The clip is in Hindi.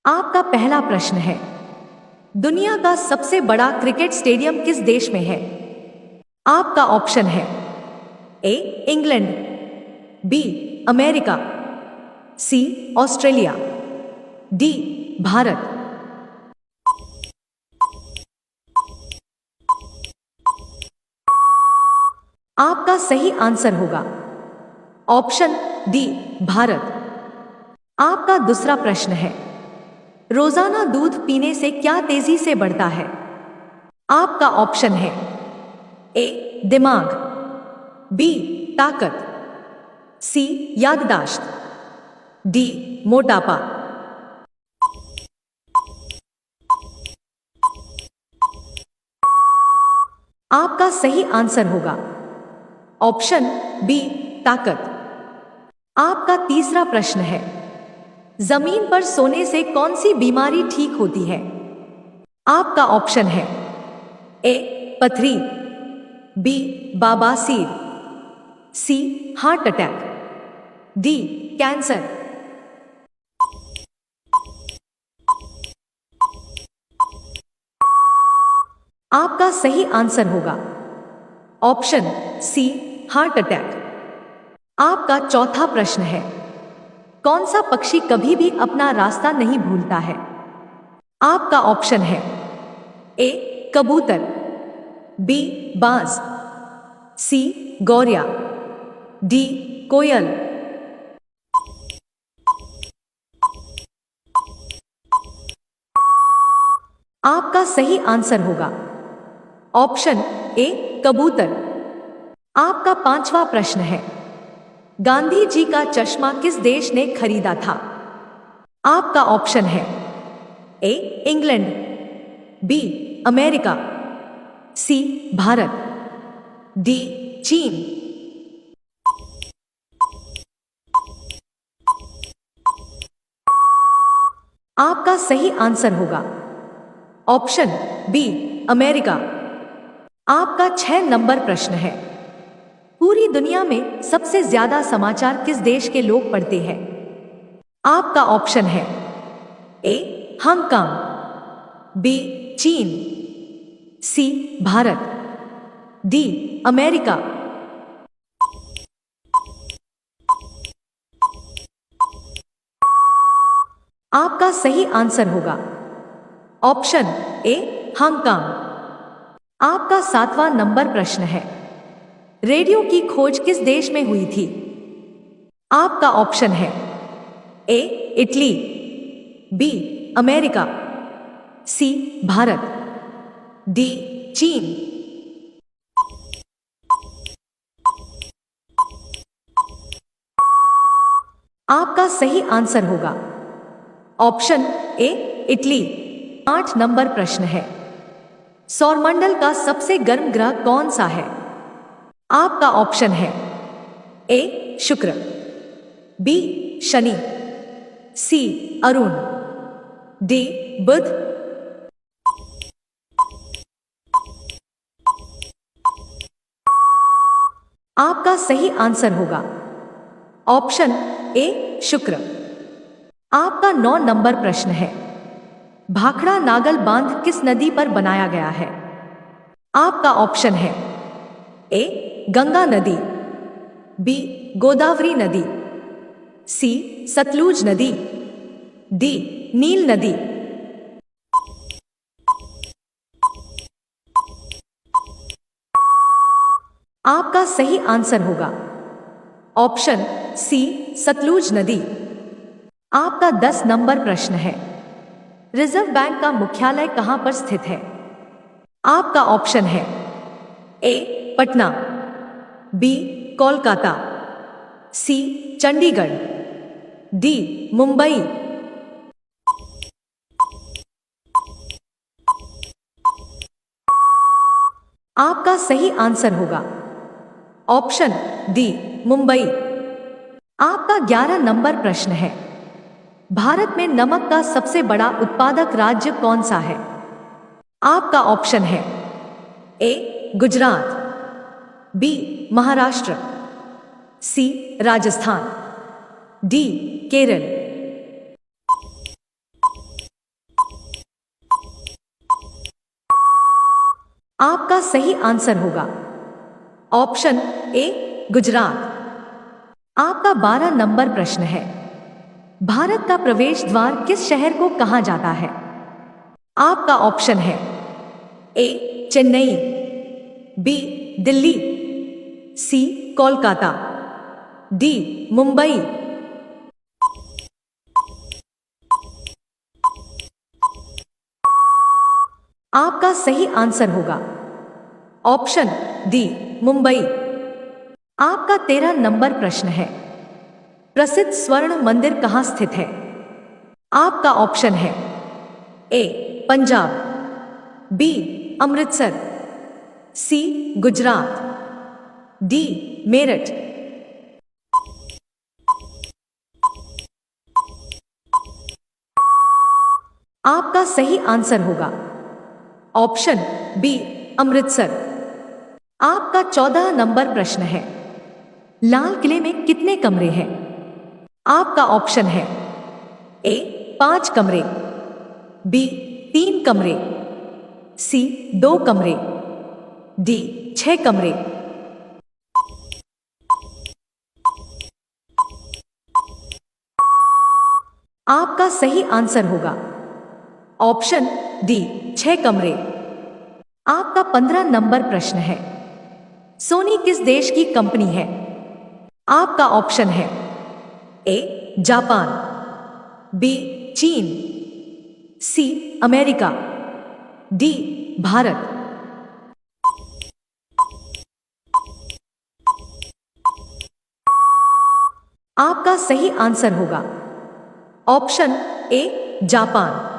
आपका पहला प्रश्न है, दुनिया का सबसे बड़ा क्रिकेट स्टेडियम किस देश में है? आपका ऑप्शन है A England, B America, C Australia, D Bharat. आपका सही आंसर होगा ऑप्शन डी भारत। आपका दूसरा प्रश्न है, रोजाना दूध पीने से क्या तेजी से बढ़ता है? आपका ऑप्शन है ए दिमाग, बी ताकत, सी याददाश्त, डी मोटापा। आपका सही आंसर होगा ऑप्शन बी ताकत। आपका तीसरा प्रश्न है, जमीन पर सोने से कौन सी बीमारी ठीक होती है? आपका ऑप्शन है ए पथरी, बी बवासीर, सी हार्ट अटैक, डी कैंसर। आपका सही आंसर होगा ऑप्शन सी हार्ट अटैक। आपका चौथा प्रश्न है, कौन सा पक्षी कभी भी अपना रास्ता नहीं भूलता है? आपका ऑप्शन है ए कबूतर, बी बाज, सी गौरिया, डी कोयल। आपका सही आंसर होगा ऑप्शन ए कबूतर। आपका पांचवा प्रश्न है, गांधी जी का चश्मा किस देश ने खरीदा था? आपका ऑप्शन है A England, B America, C Bharat, D चीन। आपका सही आंसर होगा ऑप्शन बी अमेरिका। आपका 6 नंबर प्रश्न है, पूरी दुनिया में सबसे ज्यादा समाचार किस देश के लोग पढ़ते हैं? आपका ऑप्शन है ए हांगकांग, बी चीन, सी भारत, डी अमेरिका। आपका सही आंसर होगा ऑप्शन ए हांगकांग। आपका 7वां नंबर प्रश्न है, रेडियो की खोज किस देश में हुई थी? आपका ऑप्शन है A Italy, B America, C Bharat, D चीन। आपका सही आंसर होगा ऑप्शन ए इटली। 8 नंबर प्रश्न है, सौरमंडल का सबसे गर्म ग्रह कौन सा है? आपका ऑप्शन है ए शुक्र, बी शनि, सी अरुण, डी बुध। आपका सही आंसर होगा ऑप्शन ए शुक्र। आपका 9 नंबर प्रश्न है, भाखड़ा नागल बांध किस नदी पर बनाया गया है? आपका ऑप्शन है ए गंगा नदी, बी गोदावरी नदी, सी सतलुज नदी, डी नील नदी। आपका सही आंसर होगा ऑप्शन सी सतलुज नदी। आपका 10 नंबर प्रश्न है, रिजर्व बैंक का मुख्यालय कहां पर स्थित है? आपका ऑप्शन है ए पटना, बी कोलकाता, सी चंडीगढ़, डी मुंबई। आपका सही आंसर होगा ऑप्शन डी मुंबई। आपका 11 नंबर प्रश्न है, भारत में नमक का सबसे बड़ा उत्पादक राज्य कौन सा है? आपका ऑप्शन है ए गुजरात, बी महाराष्ट्र, सी राजस्थान, डी केरल। आपका सही आंसर होगा ऑप्शन ए गुजरात। आपका 12 नंबर प्रश्न है, भारत का प्रवेश द्वार किस शहर को कहा जाता है? आपका ऑप्शन है ए चेन्नई, बी दिल्ली, सी कोलकाता, डी मुंबई। आपका सही आंसर होगा ऑप्शन डी मुंबई। आपका 13 नंबर प्रश्न है, प्रसिद्ध स्वर्ण मंदिर कहाँ स्थित है? आपका ऑप्शन है ए पंजाब, बी अमृतसर, सी गुजरात, डी मेरठ। आपका सही आंसर होगा ऑप्शन बी अमृतसर। आपका 14 नंबर प्रश्न है, लाल किले में कितने कमरे हैं? आपका ऑप्शन है ए 5 कमरे, बी 3 कमरे, सी 2 कमरे, डी 6 कमरे। आपका सही आंसर होगा ऑप्शन डी 6 कमरे। आपका 15 नंबर प्रश्न है, सोनी किस देश की कंपनी है? आपका ऑप्शन है ए जापान, बी चीन, सी अमेरिका, डी भारत। आपका सही आंसर होगा ऑप्शन ए जापान।